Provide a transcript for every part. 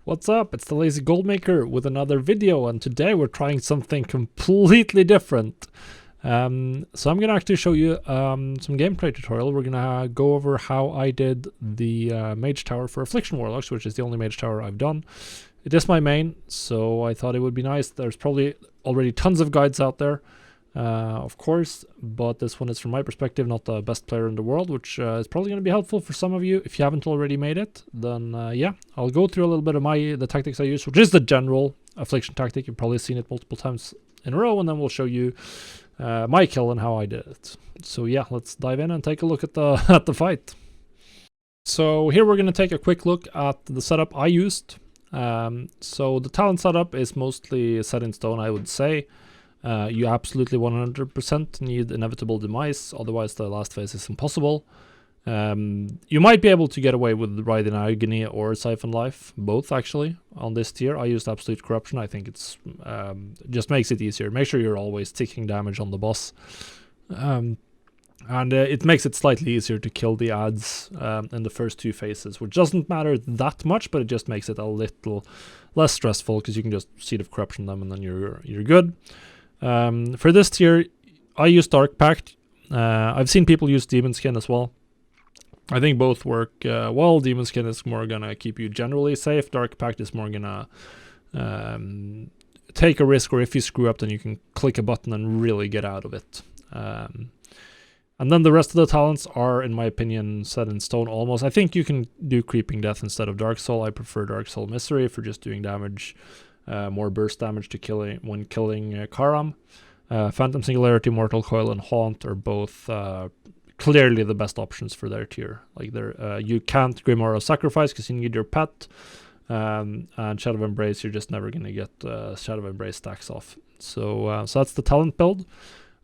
What's up? It's the Lazy Goldmaker with another video, and today we're trying something completely different. So I'm gonna actually show you some gameplay tutorial. We're gonna go over how I did the Mage Tower for Affliction warlocks, which is the only Mage Tower I've done. It is my main, so I thought it would be nice. There's probably already tons of guides out there, of course, but this one is from my perspective, not the best player in the world, which is probably going to be helpful for some of you. If you haven't already made it, then yeah, I'll go through a little bit of the tactics I use, which is the general Affliction tactic. You've probably seen it multiple times in a row, and then we'll show you my kill and how I did it. So yeah, let's dive in and take a look at the at the fight. So here we're going to take a quick look at the setup I used. So the talent setup is mostly set in stone, I would say. You absolutely 100% need Inevitable Demise, otherwise the last phase is impossible. You might be able to get away with Ride in Agony or Siphon Life, both actually, on this tier. I used Absolute Corruption. I think it's just makes it easier. Make sure you're always taking damage on the boss. And it makes it slightly easier to kill the ads in the first two phases, which doesn't matter that much, but it just makes it a little less stressful because you can just Seed of Corruption them and then you're good. For this tier, I use Dark Pact. I've seen people use Demon Skin as well. I think both work well. Demon Skin is more gonna keep you generally safe. Dark Pact is more gonna take a risk, or if you screw up, then you can click a button and really get out of it. And then the rest of the talents are, in my opinion, set in stone almost. I think you can do Creeping Death instead of Dark Soul. I prefer Dark Soul Misery for just doing damage. More burst damage to when killing Karam. Phantom Singularity, Mortal Coil, and Haunt are both clearly the best options for their tier. Like you can't Grimoire of Sacrifice because you need your pet, and Shadow of Embrace, you're just never gonna get Shadow of Embrace stacks off. So that's the talent build.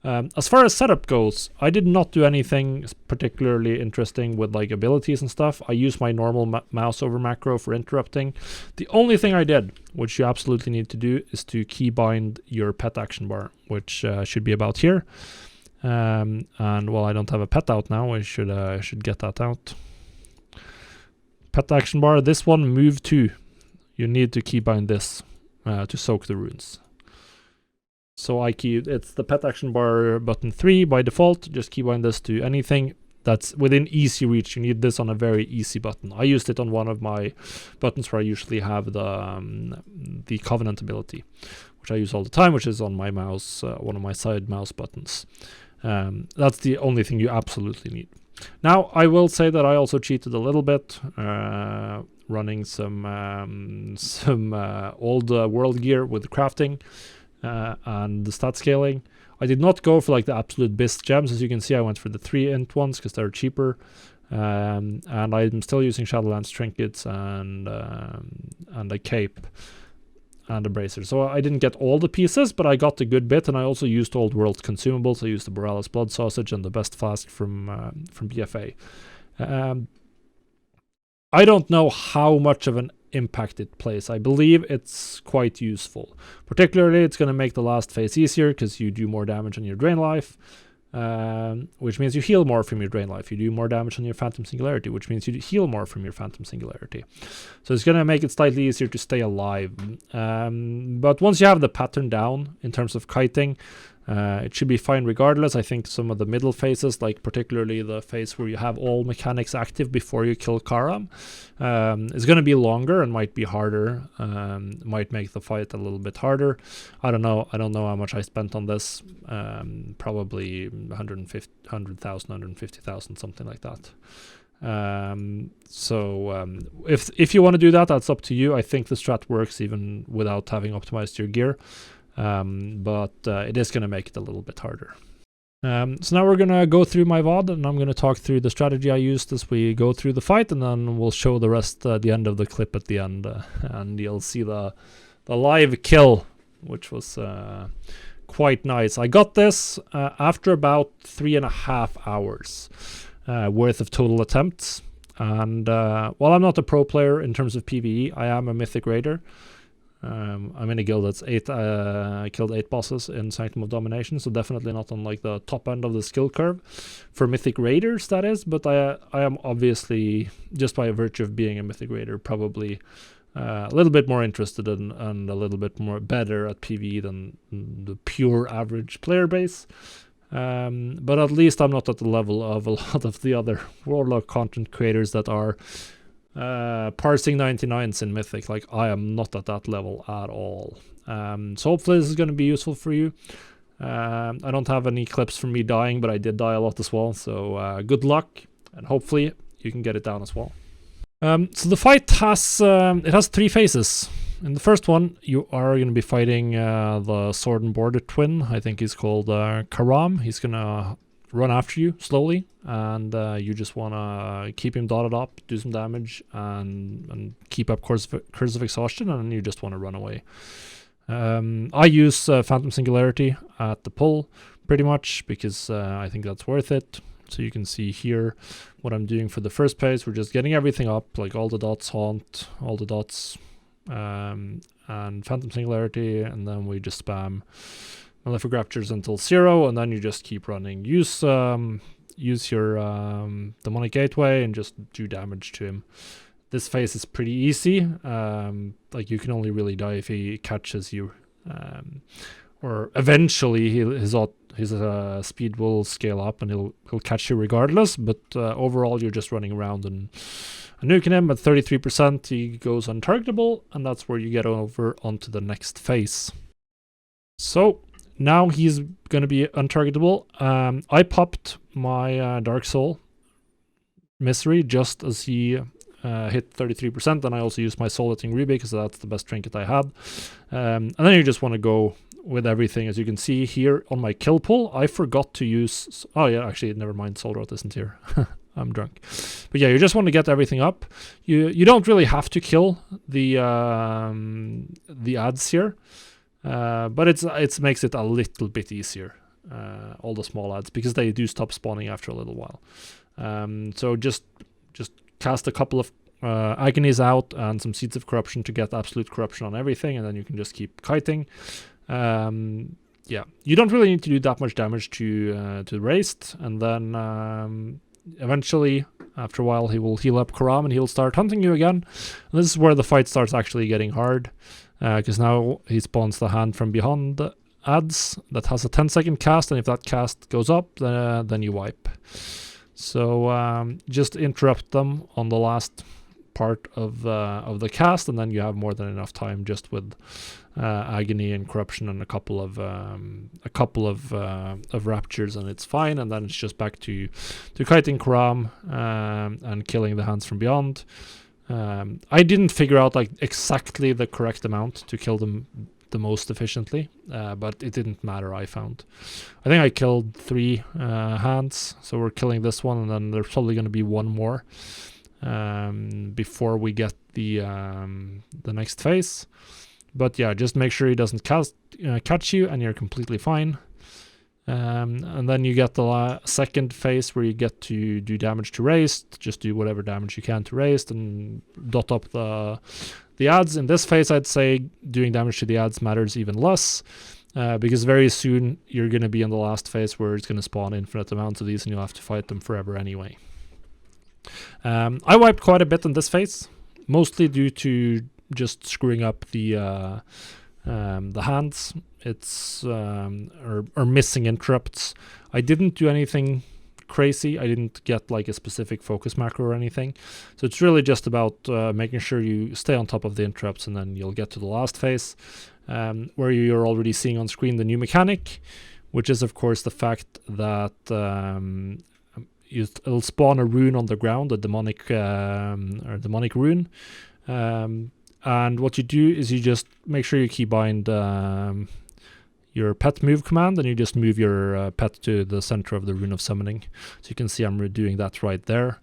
As far as setup goes, I did not do anything particularly interesting with like abilities and stuff. I use my normal mouse over macro for interrupting. The only thing I did, which you absolutely need to do, is to keybind your pet action bar, which should be about here. And well, I don't have a pet out now. I should get that out. Pet action bar. This one, move 2. You need to keybind this to soak the runes. So it's the pet action bar button 3 by default. Just keybind this to anything that's within easy reach. You need this on a very easy button. I used it on one of my buttons where I usually have the Covenant ability, which I use all the time, which is on my mouse, one of my side mouse buttons. That's the only thing you absolutely need. Now, I will say that I also cheated a little bit, running some old world gear with crafting. And the stat scaling. I did not go for like the absolute best gems. As you can see, I went for the 3 int ones because they're cheaper. And I'm still using Shadowlands trinkets and a cape and a bracer. So I didn't get all the pieces, but I got a good bit, and I also used old world consumables. I used the Borealis Blood Sausage and the best flask from BFA. I don't know how much of an impact it plays. I believe it's quite useful. Particularly, it's going to make the last phase easier because you do more damage on your drain life, which means you heal more from your drain life. You do more damage on your Phantom Singularity, which means you heal more from your Phantom Singularity. So it's going to make it slightly easier to stay alive. But once you have the pattern down in terms of kiting, it should be fine regardless. I think some of the middle phases, like particularly the phase where you have all mechanics active before you kill Karam, is going to be longer and might be harder. Might make the fight a little bit harder. I don't know how much I spent on this. Probably 100,000, 150,000, something like that. If you want to do that, that's up to you. I think the strat works even without having optimized your gear. But it is going to make it a little bit harder. So now we're going to go through my VOD, and I'm going to talk through the strategy I used as we go through the fight, and then we'll show the rest at the end of the clip at the end, and you'll see the live kill, which was quite nice. I got this after about 3.5 hours worth of total attempts, and while I'm not a pro player in terms of PvE, I am a Mythic Raider. I'm in a guild that's killed 8 bosses in Sanctum of Domination, so definitely not on like the top end of the skill curve for Mythic Raiders, that is, but I am obviously, just by virtue of being a Mythic Raider, probably a little bit more interested in and a little bit more better at PvE than the pure average player base. But at least I'm not at the level of a lot of the other warlock content creators that are parsing 99s in Mythic. Like, I am not at that level at all. So hopefully this is going to be useful for you. I don't have any clips from me dying, but I did die a lot as well. So good luck, and hopefully you can get it down as well. So the fight has it has 3 phases. In the first one, you are going to be fighting the sword and border twin. I think he's called Karam. He's going to run after you slowly, and you just want to keep him dotted up, do some damage, and keep up Curse of Exhaustion, and you just want to run away. I use Phantom Singularity at the pull pretty much because I think that's worth it. So you can see here what I'm doing for the first phase. We're just getting everything up, like all the dots haunt, all the dots, and Phantom Singularity, and then we just spam Malefic Raptures until 0, and then you just keep running. Use your Demonic Gateway and just do damage to him. This phase is pretty easy. Like, you can only really die if he catches you, or eventually his speed will scale up and he'll catch you regardless. But overall, you're just running around and nuking him. At 33%, he goes untargetable, and that's where you get over onto the next phase. So now he's going to be untargetable. I popped my Dark Soul Misery just as he hit 33%, and I also used my Soul Eating Rebate because that's the best trinket I had. And then you just want to go with everything. As you can see here on my kill pull, I forgot to use... Oh yeah, actually, never mind, Soul Rot isn't here. I'm drunk. But yeah, you just want to get everything up. You don't really have to kill the ads here, but it makes it a little bit easier, all the small ads, because they do stop spawning after a little while. So just cast a couple of agonies out and some Seeds of Corruption to get absolute corruption on everything, and then you can just keep kiting. Yeah, you don't really need to do that much damage to Raised, and then eventually, after a while, he will heal up Karam and he'll start hunting you again. And this is where the fight starts actually getting hard, because now he spawns the Hand from Beyond ads that has a 10-second cast, and if that cast goes up, then you wipe. So just interrupt them on the last part of the cast, and then you have more than enough time just with agony and corruption and a couple of raptures, and it's fine. And then it's just back to kiting Karam and killing the Hands from Beyond. I didn't figure out like exactly the correct amount to kill them the most efficiently, but it didn't matter. I think I killed 3 hands, so we're killing this one, and then there's probably going to be one more before we get the next phase. But yeah, just make sure he doesn't catch you, and you're completely fine. And then you get the second phase where you get to do damage to Raised. Just do whatever damage you can to Raised and dot up the ads. In this phase, I'd say doing damage to the ads matters even less, because very soon you're going to be in the last phase where it's going to spawn infinite amounts of these, and you'll have to fight them forever anyway. I wiped quite a bit in this phase, mostly due to just screwing up the hands. It's or missing interrupts. I didn't do anything crazy. I didn't get like a specific focus macro or anything. So it's really just about making sure you stay on top of the interrupts, and then you'll get to the last phase, where you're already seeing on screen the new mechanic, which is of course the fact that it'll spawn a rune on the ground, a demonic rune. And what you do is you just make sure you keybind your pet move command, and you just move your pet to the center of the Rune of Summoning. So you can see I'm doing that right there.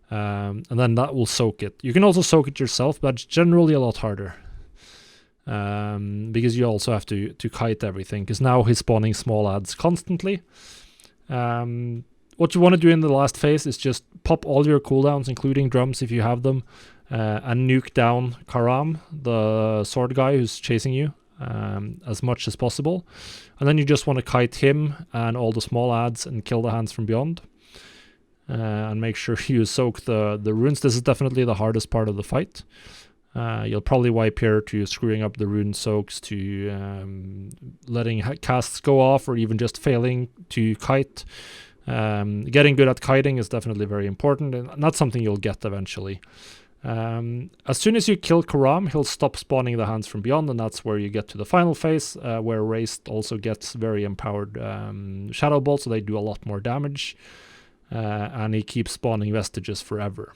And then that will soak it. You can also soak it yourself, but it's generally a lot harder. Because you also have to kite everything, because now he's spawning small ads constantly. What you want to do in the last phase is just pop all your cooldowns, including drums if you have them, and nuke down Karam, the sword guy who's chasing you, as much as possible. And then you just want to kite him and all the small ads and kill the Hands from Beyond. And make sure you soak the runes. This is definitely the hardest part of the fight. You'll probably wipe here to screwing up the rune soaks, to letting casts go off, or even just failing to kite. Getting good at kiting is definitely very important, and that's something you'll get eventually. As soon as you kill Karam, he'll stop spawning the hands from beyond, and that's where you get to the final phase, where Raised also gets very empowered Shadow Bolt, so they do a lot more damage, and he keeps spawning Vestiges forever.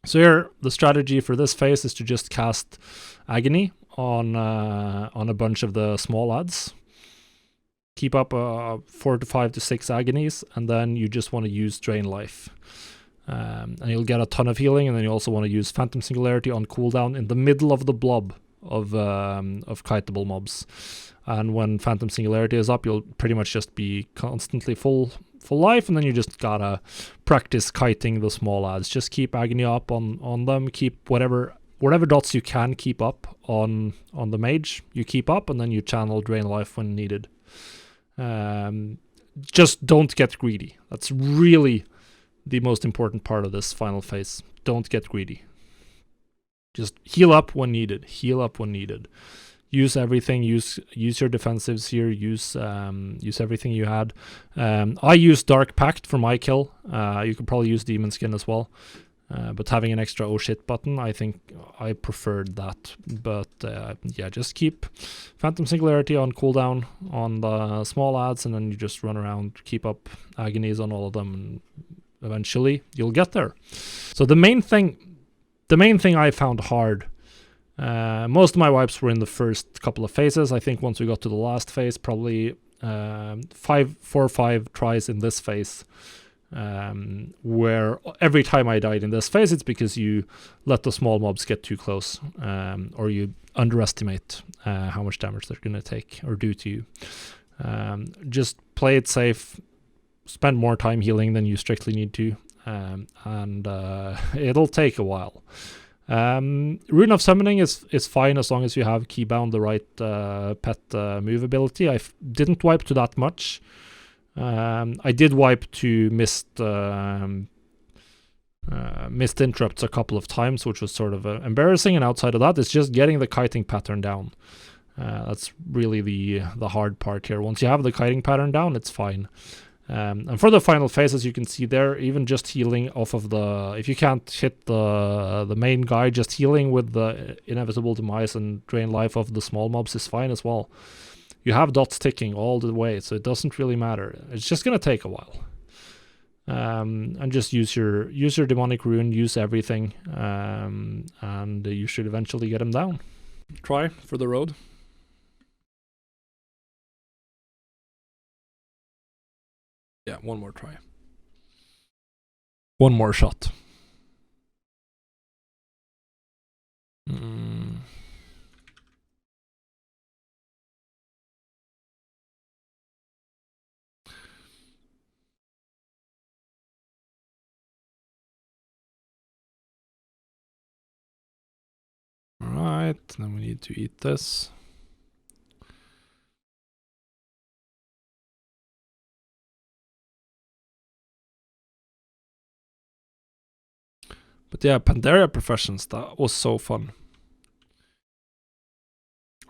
So here, the strategy for this phase is to just cast Agony on a bunch of the small adds. Keep up 4 to 5 to 6 Agonies, and then you just want to use Drain Life. And you'll get a ton of healing, and then you also want to use Phantom Singularity on cooldown in the middle of the blob of kiteable mobs. And when Phantom Singularity is up, you'll pretty much just be constantly full life, and then you just gotta practice kiting the small adds. Just keep Agony up on them, keep whatever dots you can keep up on the mage, you keep up, and then you channel Drain Life when needed. Just don't get greedy. That's really the most important part of this final phase. Don't get greedy. Just heal up when needed. Heal up when needed. Use everything. Use your defensives here. Use everything you had. I used Dark Pact for my kill. You could probably use Demon Skin as well. But having an extra oh shit button, I think I preferred that. But yeah, just keep Phantom Singularity on cooldown on the small adds, and then you just run around, keep up Agonies on all of them, and eventually you'll get there. So the main thing I found hard, most of my wipes were in the first couple of phases. I think once we got to the last phase, probably 4 or 5 tries in this phase, where every time I died in this phase, it's because you let the small mobs get too close, or you underestimate how much damage they're going to take or do to you. Just play it safe, spend more time healing than you strictly need to, and it'll take a while. Rune of Summoning is fine as long as you have keybound the right pet move ability. I didn't wipe to that much. I did wipe to missed interrupts a couple of times, which was sort of embarrassing, and outside of that, it's just getting the kiting pattern down. That's really the hard part here. Once you have the kiting pattern down, it's fine. And for the final phase, as you can see there, even just healing off of if you can't hit the main guy, just healing with the Inevitable Demise and Drain Life of the small mobs is fine as well. You have dots ticking all the way, so it doesn't really matter. It's just gonna take a while. And just use your demonic rune, use everything, and you should eventually get him down. Try for the road. Yeah, one more try. One more shot. Alright, then we need to eat this. But yeah, Pandaria Professions, that was so fun.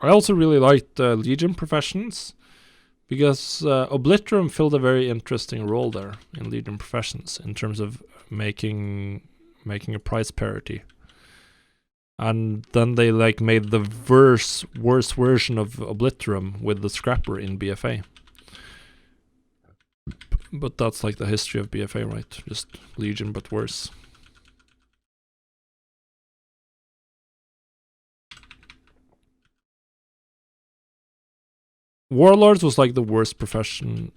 I also really liked Legion Professions, because Obliterum filled a very interesting role there in Legion Professions in terms of making a price parity. And then they made the worst version of Obliterum with the Scrapper in BFA. But that's like the history of BFA, right? Just Legion, but worse. Warlords was like the worst profession.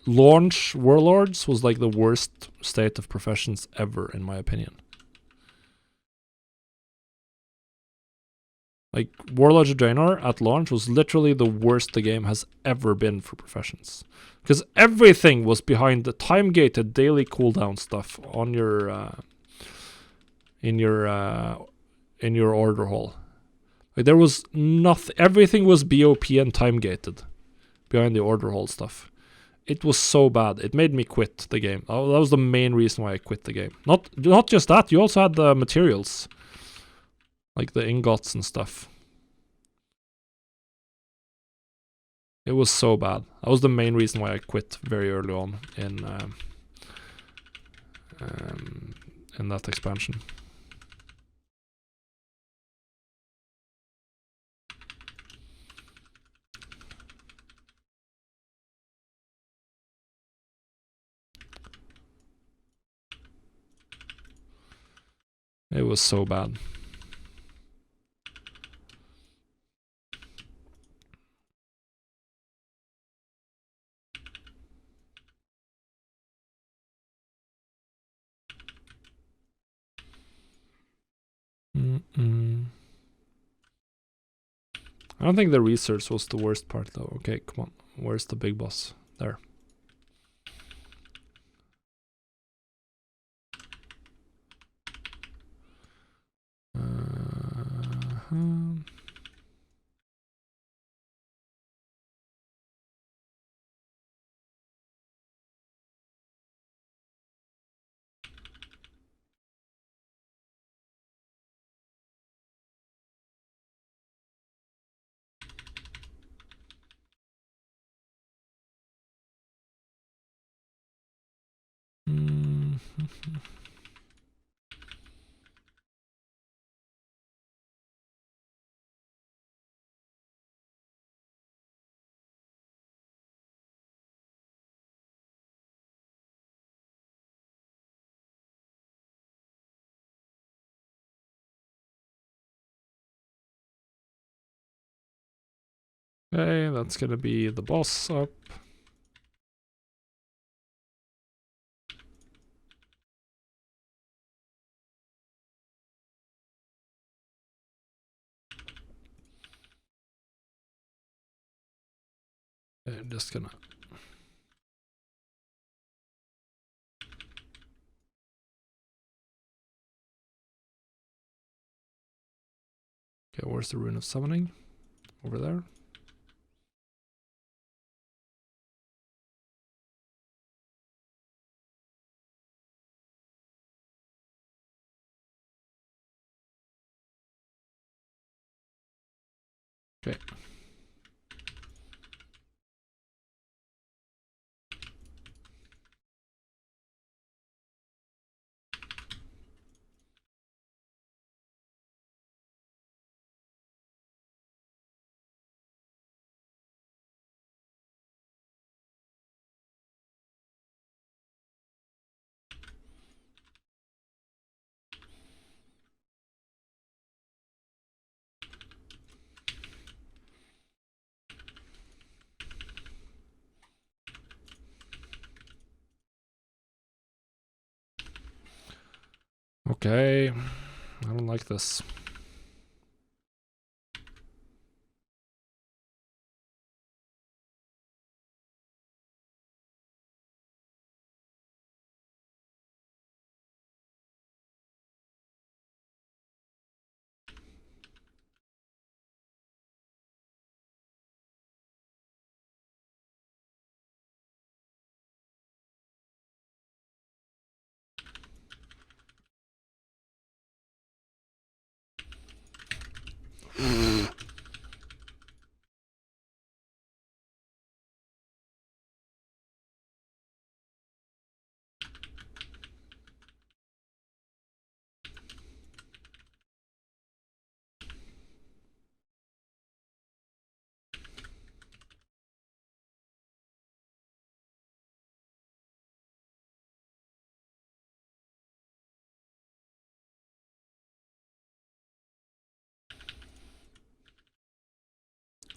Launch Warlords was like the worst state of professions ever, in my opinion. Like, Warlords of Draenor at launch was literally the worst the game has ever been for professions. Because everything was behind the time-gated daily cooldown stuff on your in your order hall. Like, there was nothing, everything was BOP and time-gated behind the order hall stuff. It was so bad. It made me quit the game. That was the main reason why I quit the game. Not just that, you also had the materials. like the ingots and stuff. It was so bad. That was the main reason why I quit very early on in that expansion. It was so bad. I don't think the research was the worst part though. Okay, come on. Where's the big boss? There. Okay, that's gonna be the boss up. I'm just gonna... Okay, where's the rune of summoning? Over there. Okay. Okay. I don't like this.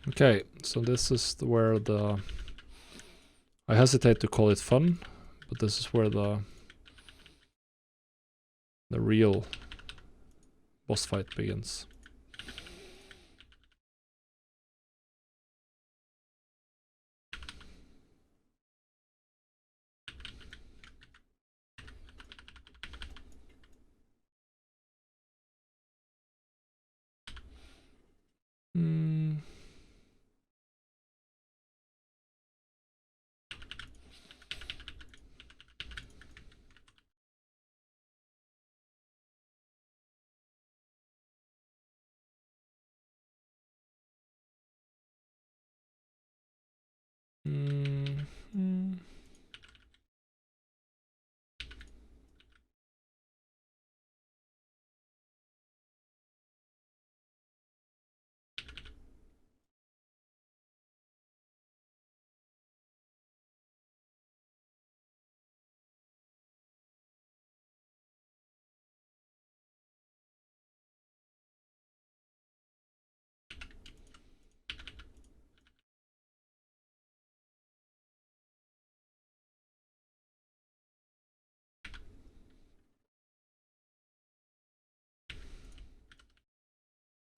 Okay, so this is where the... I hesitate to call it fun, but this is where the real boss fight begins.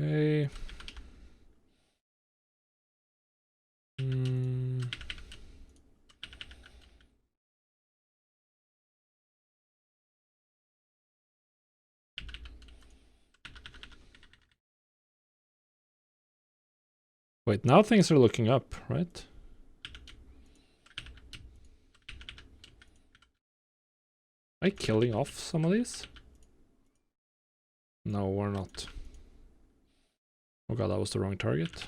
Okay. Wait, now things are looking up, right? Am I killing off some of these? No, we're not. Oh god, that was the wrong target.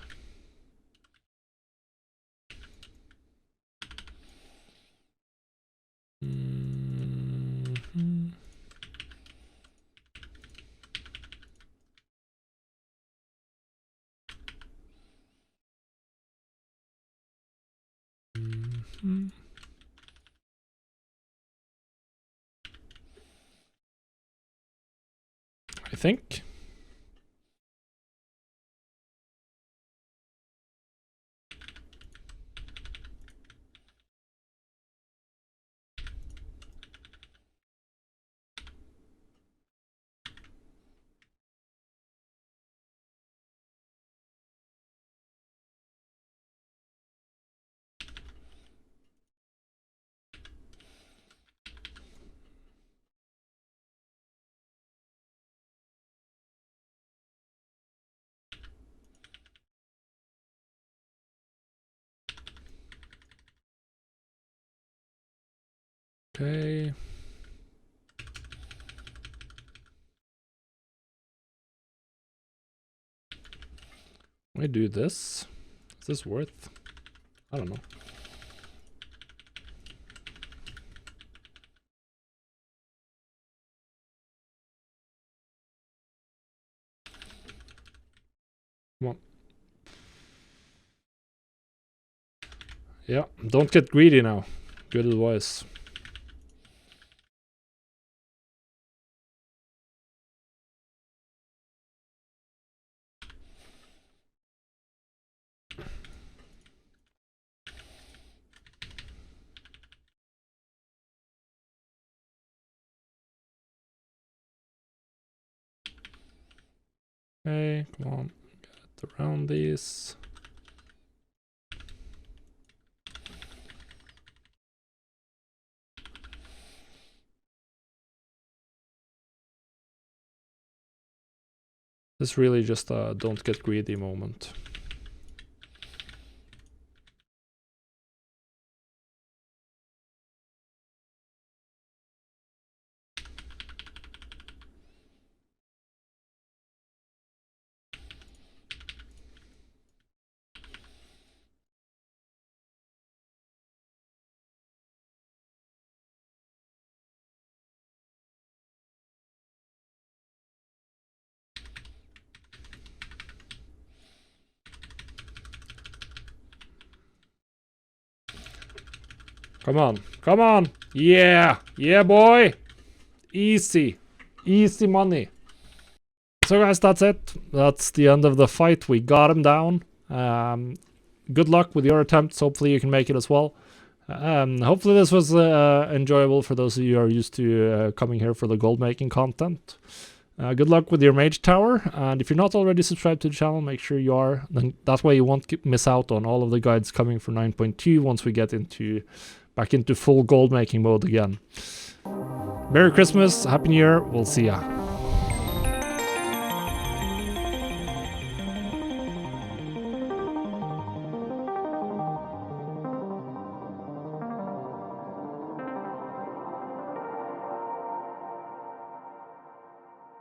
I think. Okay. I do this. Is this worth? I don't know. Come on. Yeah, don't get greedy now. Good advice. Okay, come on. Get around these. This is really just a don't get greedy moment. Come on, come on. Yeah, yeah, boy. Easy, easy money. So guys, that's it. That's the end of the fight. We got him down. Good luck with your attempts. Hopefully you can make it as well. Hopefully this was enjoyable for those of you who are used to coming here for the gold making content. Good luck with your Mage Tower, and if you're not already subscribed to the channel, make sure you are. Then that way you won't miss out on all of the guides coming for 9.2 once we get back into full gold making mode again. Merry Christmas, Happy New Year, we'll see ya.